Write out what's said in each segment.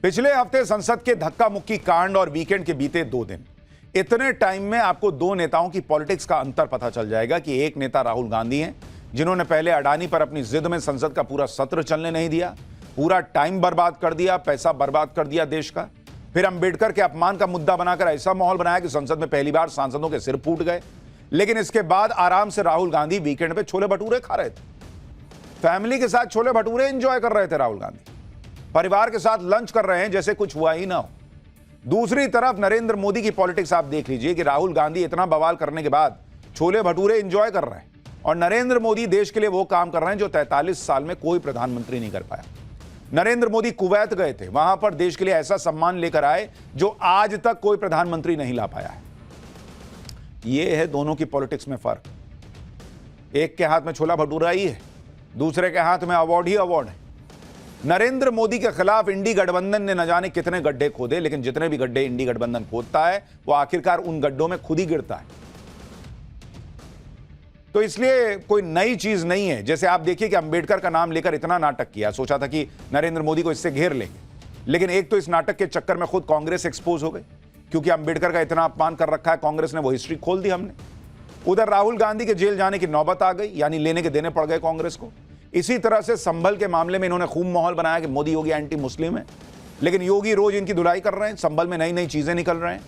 पिछले हफ्ते संसद के धक्का मुक्की कांड और वीकेंड के बीते 2 दिन, इतने टाइम में आपको 2 नेताओं की पॉलिटिक्स का अंतर पता चल जाएगा कि एक नेता राहुल गांधी हैं, जिन्होंने पहले अडानी पर अपनी जिद में संसद का पूरा सत्र चलने नहीं दिया, पूरा टाइम बर्बाद कर दिया, पैसा बर्बाद कर दिया देश का। फिर अंबेडकर के अपमान का मुद्दा बनाकर ऐसा माहौल बनाया कि संसद में पहली बार सांसदों के सिर फूट गए। लेकिन इसके बाद आराम से राहुल गांधी वीकेंड पे छोले भटूरे खा रहे थे, फैमिली के साथ छोले भटूरे एंजॉय कर रहे थे। राहुल गांधी परिवार के साथ लंच कर रहे हैं जैसे कुछ हुआ ही ना हो। दूसरी तरफ नरेंद्र मोदी की पॉलिटिक्स आप देख लीजिए कि राहुल गांधी इतना बवाल करने के बाद छोले भटूरे एंजॉय कर रहे हैं, और नरेंद्र मोदी देश के लिए वो काम कर रहे हैं जो 43 साल में कोई प्रधानमंत्री नहीं कर पाया। नरेंद्र मोदी कुवैत गए थे, वहां पर देश के लिए ऐसा सम्मान लेकर आए जो आज तक कोई प्रधानमंत्री नहीं ला पाया है। यह है दोनों की पॉलिटिक्स में फर्क। एक के हाथ में छोला भटूरा ही है, दूसरे के हाथ में अवार्ड ही अवार्ड है। नरेंद्र मोदी के खिलाफ इंडी गठबंधन ने न जाने कितने गड्ढे खोदे, लेकिन जितने भी गड्ढे इंडी गठबंधन खोदता है वो आखिरकार उन गड्ढों में खुद ही गिरता है। तो इसलिए कोई नई चीज नहीं है। जैसे आप देखिए कि अंबेडकर का नाम लेकर इतना नाटक किया, सोचा था कि नरेंद्र मोदी को इससे घेर लेंगे, लेकिन एक तो इस नाटक के चक्कर में खुद कांग्रेस एक्सपोज हो गई, क्योंकि अंबेडकर का इतना अपमान कर रखा है कांग्रेस ने, वो हिस्ट्री खोल दी हमने। उधर राहुल गांधी के जेल जाने की नौबत आ गई, यानी लेने के देने पड़ गए कांग्रेस को। इसी तरह से संभल के मामले में इन्होंने खूब माहौल बनाया कि मोदी योगी एंटी मुस्लिम है, लेकिन योगी रोज इनकी धुलाई कर रहे हैं, संभल में नई नई चीजें निकल रहे हैं।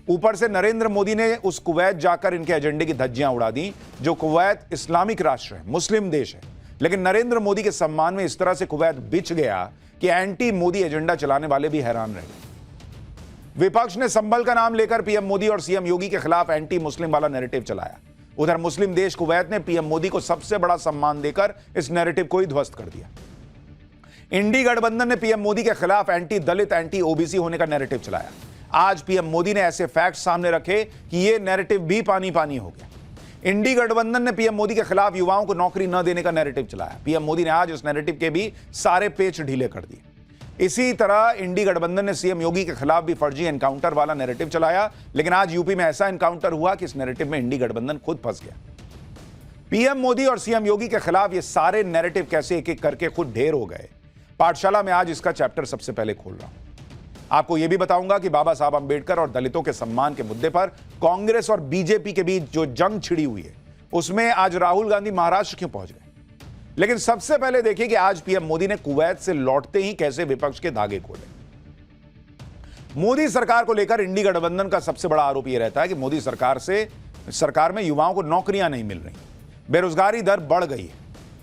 ऊपर से नरेंद्र मोदी ने उस कुवैत जाकर इनके एजेंडे की धज्जियां उड़ा दी, जो कुवैत इस्लामिक राष्ट्र है, मुस्लिम देश है, लेकिन नरेंद्र मोदी के सम्मान में इस तरह से कुवैत बिछ गया कि एंटी मोदी एजेंडा चलाने वाले भी हैरान रह गए। विपक्ष ने संभल का नाम लेकर पीएम मोदी और सीएम योगी के खिलाफ एंटी मुस्लिम वाला नैरेटिव चलाया। उधर मुस्लिम देश कुवैत ने पीएम मोदी को सबसे बड़ा सम्मान देकर इस नैरेटिव को ही ध्वस्त कर दिया। इंडी गठबंधन ने पीएम मोदी के खिलाफ एंटी दलित, एंटी ओबीसी होने का नैरेटिव चलाया। आज पीएम मोदी ने ऐसे फैक्ट सामने रखे कि यह नैरेटिव भी पानी पानी हो गया। इंडी गठबंधन ने पीएम मोदी के खिलाफ युवाओं को नौकरी न देने का नैरेटिव चलाया। पीएम मोदी ने आज इस नैरेटिव के भी सारे पेच ढीले कर दिए। इसी तरह इंडी गठबंधन ने सीएम योगी के खिलाफ भी फर्जी एनकाउंटर वाला नैरेटिव चलाया, लेकिन आज यूपी में ऐसा एनकाउंटर हुआ कि इस नैरेटिव में इंडी गठबंधन खुद फंस गया। पीएम मोदी और सीएम योगी के खिलाफ ये सारे नैरेटिव कैसे एक एक करके खुद ढेर हो गए, पाठशाला में आज इसका चैप्टर सबसे पहले खोल रहा हूं। आपको यह भी बताऊंगा कि बाबा साहब अंबेडकर और दलितों के सम्मान के मुद्दे पर कांग्रेस और बीजेपी के बीच जो जंग छिड़ी हुई है, उसमें आज राहुल गांधी महाराष्ट्र क्यों पहुंच गए। लेकिन सबसे पहले देखिए कि आज पीएम मोदी ने कुवैत से लौटते ही कैसे विपक्ष के धागे खोले। मोदी सरकार को लेकर इंडी गठबंधन का सबसे बड़ा आरोप यह रहता है कि मोदी सरकार में युवाओं को नौकरियां नहीं मिल रही, बेरोजगारी दर बढ़ गई है,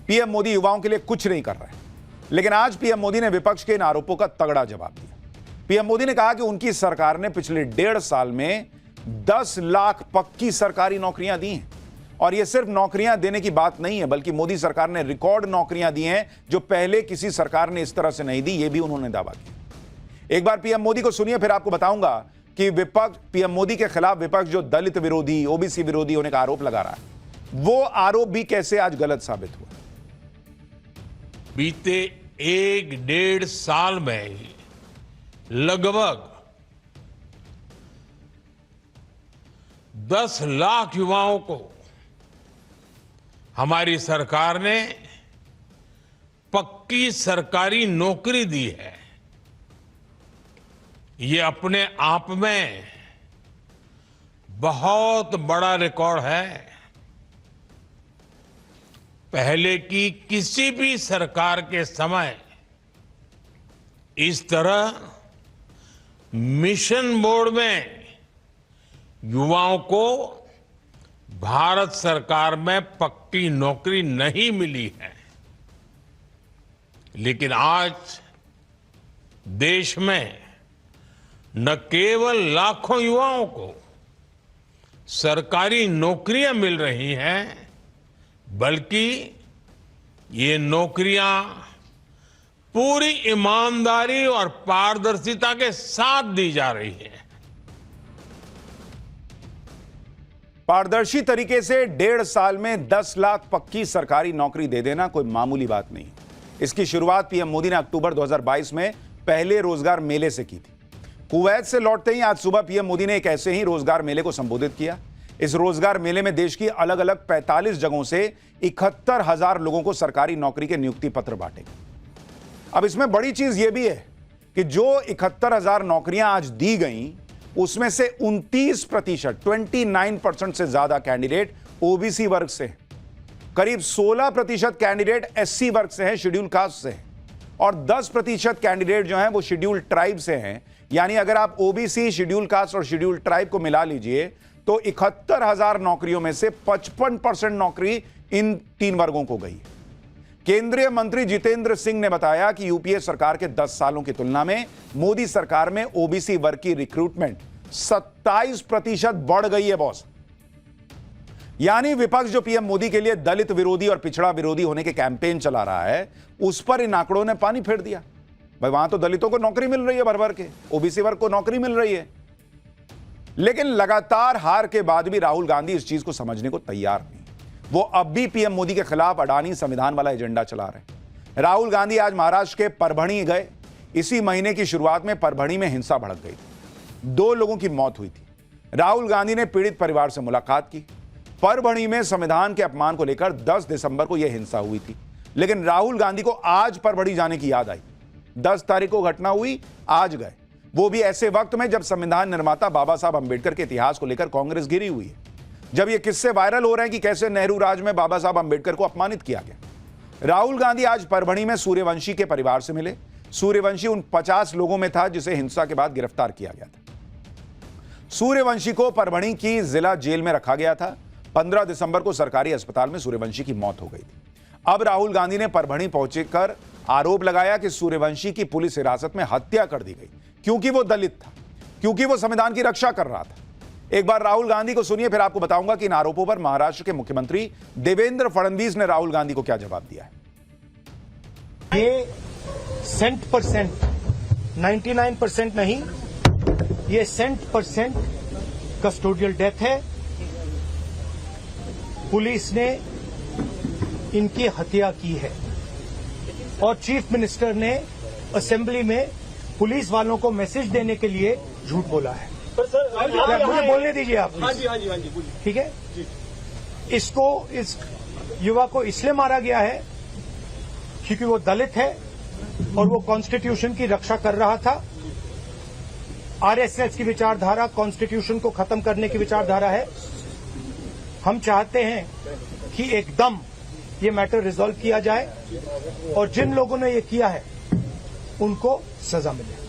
पीएम मोदी युवाओं के लिए कुछ नहीं कर रहे। लेकिन आज पीएम मोदी ने विपक्ष के इन आरोपों का तगड़ा जवाब दिया। पीएम मोदी ने कहा कि उनकी सरकार ने पिछले 1.5 साल में 10 लाख पक्की सरकारी नौकरियां दी हैं, और यह सिर्फ नौकरियां देने की बात नहीं है, बल्कि मोदी सरकार ने रिकॉर्ड नौकरियां दी हैं जो पहले किसी सरकार ने इस तरह से नहीं दी, यह भी उन्होंने दावा किया। एक बार पीएम मोदी को सुनिए, फिर आपको बताऊंगा कि विपक्ष, पीएम मोदी के खिलाफ विपक्ष जो दलित विरोधी, ओबीसी विरोधी होने का आरोप लगा रहा है, वो आरोप भी कैसे आज गलत साबित हुआ। बीते 1.5 साल में लगभग 10 लाख युवाओं को हमारी सरकार ने पक्की सरकारी नौकरी दी है। ये अपने आप में बहुत बड़ा रिकॉर्ड है। पहले की किसी भी सरकार के समय इस तरह मिशन मोड में युवाओं को भारत सरकार में पक्की नौकरी नहीं मिली है। लेकिन आज देश में न केवल लाखों युवाओं को सरकारी नौकरियां मिल रही हैं, बल्कि ये नौकरियां पूरी ईमानदारी और पारदर्शिता के साथ दी जा रही है। पारदर्शी तरीके से 1.5 साल में 10 लाख पक्की सरकारी नौकरी दे देना कोई मामूली बात नहीं। इसकी शुरुआत पीएम मोदी ने अक्टूबर 2022 में पहले रोजगार मेले से की थी। कुवैत से लौटते ही आज सुबह पीएम मोदी ने एक ऐसे ही रोजगार मेले को संबोधित किया। इस रोजगार मेले में देश की अलग अलग 45 जगहों से 71,000 लोगों को सरकारी नौकरी के नियुक्ति पत्र बांटे। अब इसमें बड़ी चीज यह भी है कि जो 71,000 नौकरियां आज दी गई उसमें से 29%, 29% से ज्यादा कैंडिडेट ओबीसी वर्ग से हैं। करीब 16% कैंडिडेट एससी वर्ग से हैं, शेड्यूल कास्ट से हैं, और 10% कैंडिडेट जो हैं वो शेड्यूल ट्राइब से हैं। यानी अगर आप ओबीसी, शेड्यूल कास्ट और शेड्यूल ट्राइब को मिला लीजिए तो 71,000 नौकरियों में से 55% नौकरी इन 3 वर्गों को गई है। केंद्रीय मंत्री जितेंद्र सिंह ने बताया कि यूपीए सरकार के 10 सालों की तुलना में मोदी सरकार में ओबीसी वर्ग की रिक्रूटमेंट 27% बढ़ गई है बॉस। यानी विपक्ष जो पीएम मोदी के लिए दलित विरोधी और पिछड़ा विरोधी होने के कैंपेन चला रहा है, उस पर इन आंकड़ों ने पानी फेर दिया। भाई वहां तो दलितों को नौकरी मिल रही है भर भर के, ओबीसी वर्ग को नौकरी मिल रही है। लेकिन लगातार हार के बाद भी राहुल गांधी इस चीज को समझने को तैयार नहीं। वो अब भी पीएम मोदी के खिलाफ अडानी संविधान वाला एजेंडा चला रहे हैं। राहुल गांधी आज महाराष्ट्र के परभणी गए। इसी महीने की शुरुआत में परभणी में हिंसा भड़क गई थी, 2 लोगों की मौत हुई थी। राहुल गांधी ने पीड़ित परिवार से मुलाकात की। परभणी में संविधान के अपमान को लेकर 10 दिसंबर को यह हिंसा हुई थी, लेकिन राहुल गांधी को आज परभणी जाने की याद आई। 10 तारीख को घटना हुई, आज गए, वो भी ऐसे वक्त में जब संविधान निर्माता बाबा साहब अंबेडकर के इतिहास को लेकर कांग्रेस घिरी हुई है, जब ये किस्से वायरल हो रहे हैं कि कैसे नेहरू राज में बाबा साहब अंबेडकर को अपमानित किया गया। राहुल गांधी आज परभणी में सूर्यवंशी के परिवार से मिले। सूर्यवंशी उन 50 लोगों में था जिसे हिंसा के बाद गिरफ्तार किया गया था। सूर्यवंशी को परभणी की जिला जेल में रखा गया था। 15 दिसंबर को सरकारी अस्पताल में सूर्यवंशी की मौत हो गई थी। अब राहुल गांधी ने परभणी पहुंचकर आरोप लगाया कि सूर्यवंशी की पुलिस हिरासत में हत्या कर दी गई क्योंकि वो दलित था, क्योंकि वो संविधान की रक्षा कर रहा था। एक बार राहुल गांधी को सुनिए, फिर आपको बताऊंगा कि इन आरोपों पर महाराष्ट्र के मुख्यमंत्री देवेंद्र फडणवीस ने राहुल गांधी को क्या जवाब दिया है। ये 100%, 99% नहीं, ये 100% कस्टोडियल डेथ है। पुलिस ने इनकी हत्या की है और चीफ मिनिस्टर ने असेंबली में पुलिस वालों को मैसेज देने के लिए झूठ बोला है। मुझे बोलने दीजिए आप। हाँ जी बोलिए। ठीक है, इसको, इस युवा को इसलिए मारा गया है क्योंकि वो दलित है और वो कॉन्स्टिट्यूशन की रक्षा कर रहा था। आरएसएस की विचारधारा कॉन्स्टिट्यूशन को खत्म करने की विचारधारा है। हम चाहते हैं कि एकदम ये मैटर रिजॉल्व किया जाए और जिन लोगों ने ये किया है उनको सजा मिले।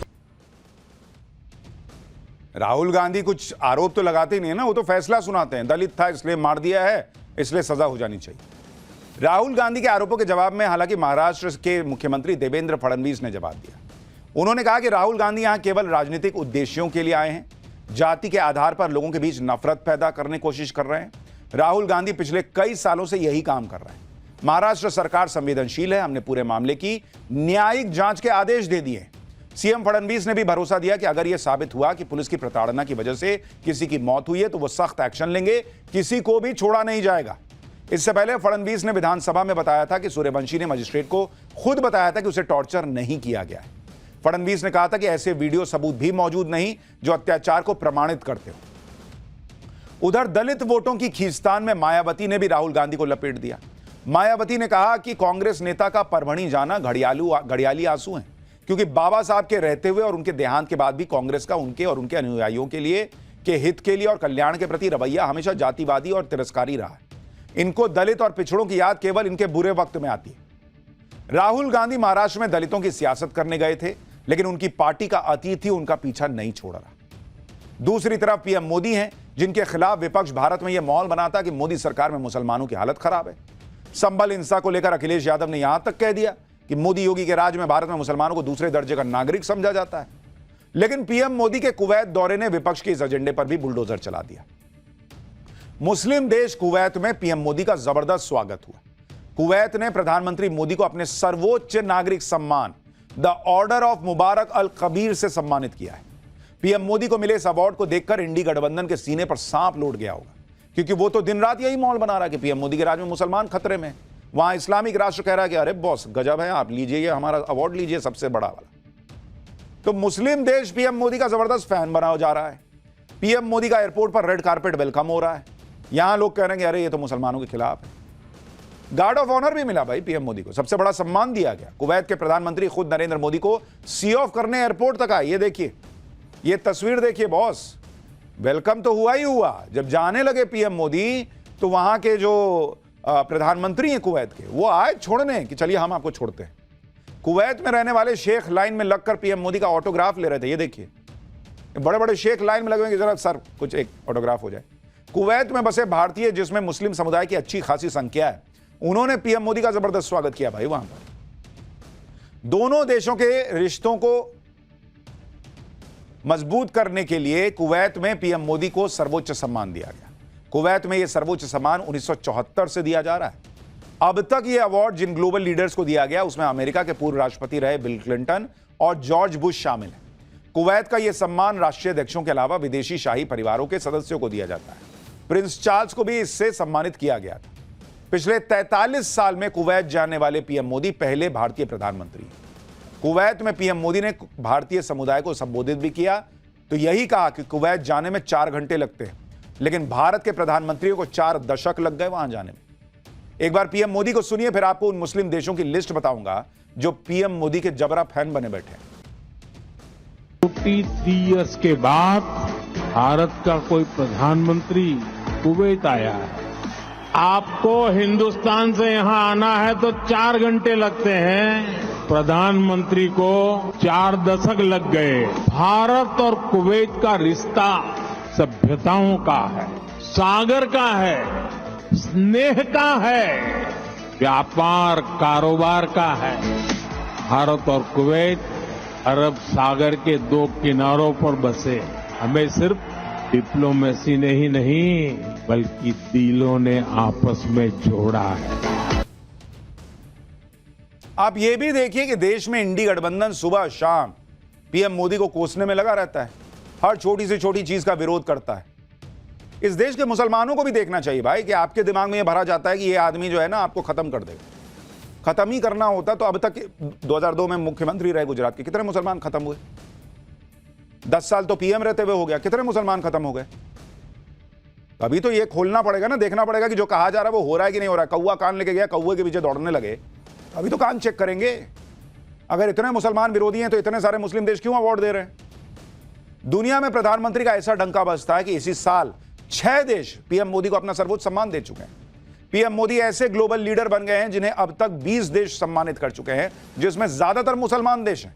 राहुल गांधी कुछ आरोप तो लगाते नहीं है ना, वो तो फैसला सुनाते हैं। दलित था इसलिए मार दिया है, इसलिए सजा हो जानी चाहिए। राहुल गांधी के आरोपों के जवाब में हालांकि महाराष्ट्र के मुख्यमंत्री देवेंद्र फडणवीस ने जवाब दिया। उन्होंने कहा कि राहुल गांधी यहां केवल राजनीतिक उद्देश्यों के लिए आए हैं, जाति के आधार पर लोगों के बीच नफरत पैदा करने की कोशिश कर रहे हैं। राहुल गांधी पिछले कई सालों से यही काम कर रहे हैं। महाराष्ट्र सरकार संवेदनशील है, हमने पूरे मामले की न्यायिक जांच के आदेश दे दिए। सीएम फडणवीस ने भी भरोसा दिया कि अगर यह साबित हुआ कि पुलिस की प्रताड़ना की वजह से किसी की मौत हुई है तो वो सख्त एक्शन लेंगे, किसी को भी छोड़ा नहीं जाएगा। इससे पहले फडणवीस ने विधानसभा में बताया था कि सूर्यवंशी ने मजिस्ट्रेट को खुद बताया था कि उसे टॉर्चर नहीं किया गया है। फडणवीस ने कहा था कि ऐसे वीडियो सबूत भी मौजूद नहीं जो अत्याचार को प्रमाणित करते हो। उधर दलित वोटों की खींचतान में मायावती ने भी राहुल गांधी को लपेट दिया। मायावती ने कहा कि कांग्रेस नेता का परभणी जाना घड़ियाली आंसू है, क्योंकि बाबा साहब के रहते हुए और उनके देहांत के बाद भी कांग्रेस का उनके और उनके अनुयायियों के लिए, के हित के लिए और कल्याण के प्रति रवैया हमेशा जातिवादी और तिरस्कारी रहा है। इनको दलित और पिछड़ों की याद केवल इनके बुरे वक्त में आती है। राहुल गांधी महाराष्ट्र में दलितों की सियासत करने गए थे, लेकिन उनकी पार्टी का अतीत ही उनका पीछा नहीं छोड़ रहा। दूसरी तरफ पीएम मोदी हैं, जिनके खिलाफ विपक्ष भारत में यह माहौल बनाता कि मोदी सरकार में मुसलमानों की हालत खराब है। संभल हिंसा को लेकर अखिलेश यादव ने यहां तक कह दिया कि मोदी योगी के राज में भारत में मुसलमानों को दूसरे दर्जे का नागरिक समझा जाता है। लेकिन पीएम मोदी के कुवैत दौरे ने विपक्ष के इस एजेंडे पर भी बुलडोजर चला दिया। मुस्लिम देश कुवैत में पीएम मोदी का जबरदस्त स्वागत हुआ। कुवैत ने प्रधानमंत्री मोदी को अपने सर्वोच्च नागरिक सम्मान द ऑर्डर ऑफ मुबारक अल कबीर से सम्मानित किया है। पीएम मोदी को मिले इस अवार्ड को देखकर इंडी गठबंधन के सीने पर सांप लौट गया होगा, क्योंकि वो तो दिन रात यही माहौल बना रहा है कि पीएम मोदी के राज में मुसलमान खतरे में। वहां इस्लामिक राष्ट्र कह रहा है कि अरे बॉस गजब है, आप लीजिए ये हमारा अवार्ड लीजिए सबसे बड़ा वाला। तो मुस्लिम देश पीएम मोदी का जबरदस्त फैन बना जा रहा है। पीएम मोदी का एयरपोर्ट पर रेड कारपेट वेलकम हो रहा है। यहां लोग कह रहे हैं कि अरे ये तो मुसलमानों के खिलाफ है। गार्ड ऑफ ऑनर भी मिला भाई पीएम मोदी को, सबसे बड़ा सम्मान दिया गया। कुवैत के प्रधानमंत्री खुद नरेंद्र मोदी को सी ऑफ करने एयरपोर्ट तक आए। ये देखिए, ये तस्वीर देखिए बॉस, वेलकम तो हुआ ही हुआ। जब जाने लगे पीएम मोदी तो वहां के जो प्रधानमंत्री हैं कुवैत के, वो आए छोड़ने कि चलिए हम आपको छोड़ते हैं। कुवैत में रहने वाले शेख लाइन में लगकर पीएम मोदी का ऑटोग्राफ ले रहे थे। ये देखिए, बड़े बड़े शेख लाइन में लगे हुए कि जरा सर कुछ एक ऑटोग्राफ हो जाए। कुवैत में बसे भारतीय, जिसमें मुस्लिम समुदाय की अच्छी खासी संख्या है, उन्होंने पीएम मोदी का जबरदस्त स्वागत किया भाई वहां पर। दोनों देशों के रिश्तों को मजबूत करने के लिए कुवैत में पीएम मोदी को सर्वोच्च सम्मान दिया गया। कुवैत में यह सर्वोच्च सम्मान 1974 से दिया जा रहा है। अब तक यह अवार्ड जिन ग्लोबल लीडर्स को दिया गया उसमें अमेरिका के पूर्व राष्ट्रपति रहे बिल क्लिंटन और जॉर्ज बुश शामिल हैं। कुवैत का यह सम्मान राष्ट्रीय अध्यक्षों के अलावा विदेशी शाही परिवारों के सदस्यों को दिया जाता है। प्रिंस चार्ल्स को भी इससे सम्मानित किया गया था। पिछले 43 साल में कुवैत जाने वाले पीएम मोदी पहले भारतीय प्रधानमंत्री हैं। कुवैत में पीएम मोदी ने भारतीय समुदाय को संबोधित भी किया, तो यही कहा कि कुवैत जाने में 4 घंटे लगते हैं, लेकिन भारत के प्रधानमंत्रियों को 4 दशक लग गए वहां जाने में। एक बार पीएम मोदी को सुनिए, फिर आपको उन मुस्लिम देशों की लिस्ट बताऊंगा जो पीएम मोदी के जबरा फैन बने बैठे हैं। 43 इयर्स के बाद भारत का कोई प्रधानमंत्री कुवैत आया है। आपको हिंदुस्तान से यहां आना है तो 4 घंटे लगते हैं, प्रधानमंत्री को 4 दशक लग गए। भारत और कुवैत का रिश्ता सभ्यताओं का है, सागर का है, स्नेह का है, व्यापार कारोबार का है। भारत और कुवैत अरब सागर के 2 किनारों पर बसे। हमें सिर्फ डिप्लोमेसी ने ही नहीं बल्कि दिलों ने आपस में जोड़ा है। आप ये भी देखिए कि देश में इंडी गठबंधन सुबह शाम पीएम मोदी को कोसने में लगा रहता है, हर छोटी से छोटी चीज का विरोध करता है। इस देश के मुसलमानों को भी देखना चाहिए भाई कि आपके दिमाग में यह भरा जाता है कि यह आदमी जो है ना आपको खत्म कर देगा। खत्म ही करना होता तो अब तक 2002 में मुख्यमंत्री रहे गुजरात के, कितने मुसलमान खत्म हुए? 10 साल तो पीएम रहते हुए हो गया, कितने मुसलमान खत्म हो गए? अभी तो ये खोलना पड़ेगा ना, देखना पड़ेगा कि जो कहा जा रहा है वो हो रहा है कि नहीं हो रहा है। कौवा कान लेके गया, कौवे के पीछे दौड़ने लगे, अभी तो कान चेक करेंगे। अगर इतने मुसलमान विरोधी हैं तो इतने सारे मुस्लिम देश क्यों अवार्ड दे रहे हैं? दुनिया में प्रधानमंत्री का ऐसा डंका बजता है कि इसी साल 6 देश पीएम मोदी को अपना सर्वोच्च सम्मान दे चुके हैं। पीएम मोदी ऐसे ग्लोबल लीडर बन गए हैं जिन्हें अब तक 20 देश सम्मानित कर चुके हैं, जिसमें ज्यादातर मुसलमान देश हैं।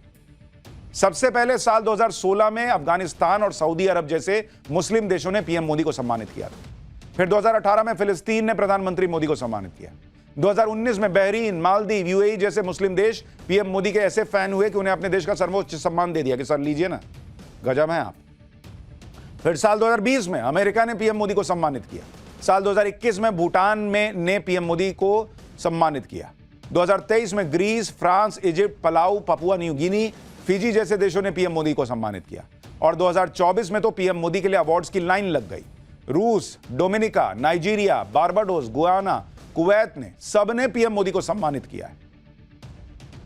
सबसे पहले साल 2016 में अफगानिस्तान और सऊदी अरब जैसे मुस्लिम देशों ने पीएम मोदी को सम्मानित किया था। फिर 2018 में फिलिस्तीन ने प्रधानमंत्री मोदी को सम्मानित किया। 2019 में बहरीन, मालदीव, यूएई जैसे मुस्लिम देश पीएम मोदी के ऐसे फैन हुए कि उन्हें अपने देश का सर्वोच्च सम्मान दे दिया कि सर लीजिए ना, गजब हैं आप। फिर साल 2020 में अमेरिका ने पीएम मोदी को सम्मानित किया। साल 2021 में भूटान ने पीएम मोदी को सम्मानित किया। 2023 में Greece, France, Egypt, Palau, Papua New Guinea, Fiji जैसे देशों ने पीएम मोदी को सम्मानित किया। और 2024 में तो पीएम मोदी के लिए अवार्ड्स की लाइन लग गई। रूस, Dominica, Nigeria, Barbados, Guyana, Kuwait ने सबने पीएम मोदी को सम्मानित किया है।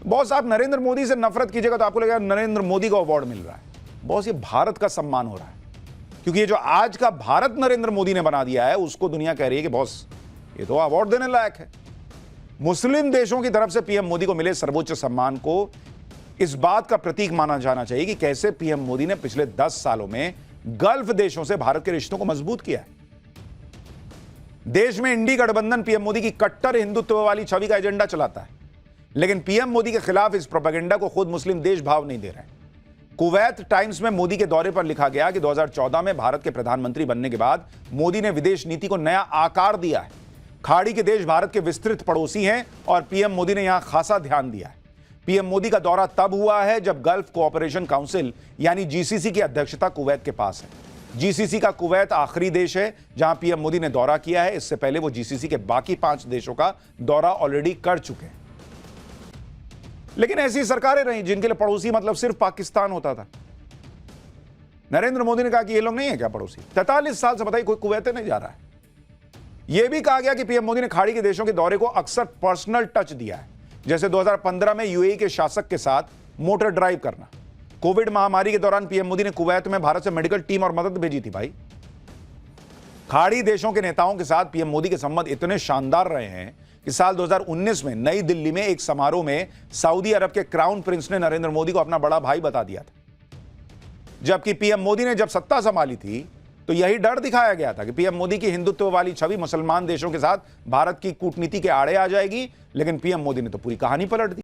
बॉस, आप नरेंद्र मोदी से नफरत कीजिएगा तो आपको लगेगा नरेंद्र मोदी को अवार्ड मिल रहा है। बॉस, ये भारत का सम्मान हो रहा है, क्योंकि ये जो आज का भारत नरेंद्र मोदी ने बना दिया है उसको दुनिया कह रही है कि बॉस ये तो अवार्ड देने लायक है। मुस्लिम देशों की तरफ से पीएम मोदी को मिले सर्वोच्च सम्मान को इस बात का प्रतीक माना जाना चाहिए कि कैसे पीएम मोदी ने पिछले 10 सालों में गल्फ देशों से भारत के रिश्तों को मजबूत किया है। देश में इंडी गठबंधन पीएम मोदी की कट्टर हिंदुत्व वाली छवि का एजेंडा चलाता है, लेकिन पीएम मोदी के खिलाफ इस प्रोपेगेंडा को खुद मुस्लिम देश भाव नहीं दे रहे हैं। कुवैत टाइम्स में मोदी के दौरे पर लिखा गया कि 2014 में भारत के प्रधानमंत्री बनने के बाद मोदी ने विदेश नीति को नया आकार दिया है। खाड़ी के देश भारत के विस्तृत पड़ोसी हैं और पीएम मोदी ने यहां खासा ध्यान दिया है। पीएम मोदी का दौरा तब हुआ है जब गल्फ कोऑपरेशन काउंसिल यानी जीसीसी की अध्यक्षता कुवैत के पास है। जीसीसी का कुवैत आखिरी देश है जहां पीएम मोदी ने दौरा किया है। इससे पहले वो जीसीसी के बाकी 5 देशों का दौरा ऑलरेडी कर चुके हैं। लेकिन ऐसी सरकारें रही जिनके लिए पड़ोसी मतलब सिर्फ पाकिस्तान होता था। नरेंद्र मोदी ने कहा कि ये लोग नहीं है क्या पड़ोसी? 43 साल से बताइए कोई कुवैत नहीं जा रहा है। यह भी कहा गया कि पीएम मोदी ने खाड़ी के देशों के दौरे को अक्सर पर्सनल टच दिया है, जैसे 2015 में यूएई के शासक के साथ मोटर ड्राइव करना। कोविड महामारी के दौरान पीएम मोदी ने कुवैत में भारत से मेडिकल टीम और मदद भेजी थी भाई। खाड़ी देशों के नेताओं के साथ पीएम मोदी के संबंध इतने शानदार रहे हैं कि साल 2019 में नई दिल्ली में एक समारोह में सऊदी अरब के क्राउन प्रिंस ने नरेंद्र मोदी को अपना बड़ा भाई बता दिया था। जबकि पीएम मोदी ने जब सत्ता संभाली थी तो यही डर दिखाया गया था कि पीएम मोदी की हिंदुत्व वाली छवि मुसलमान देशों के साथ भारत की कूटनीति के आड़े आ जाएगी, लेकिन पीएम मोदी ने तो पूरी कहानी पलट दी।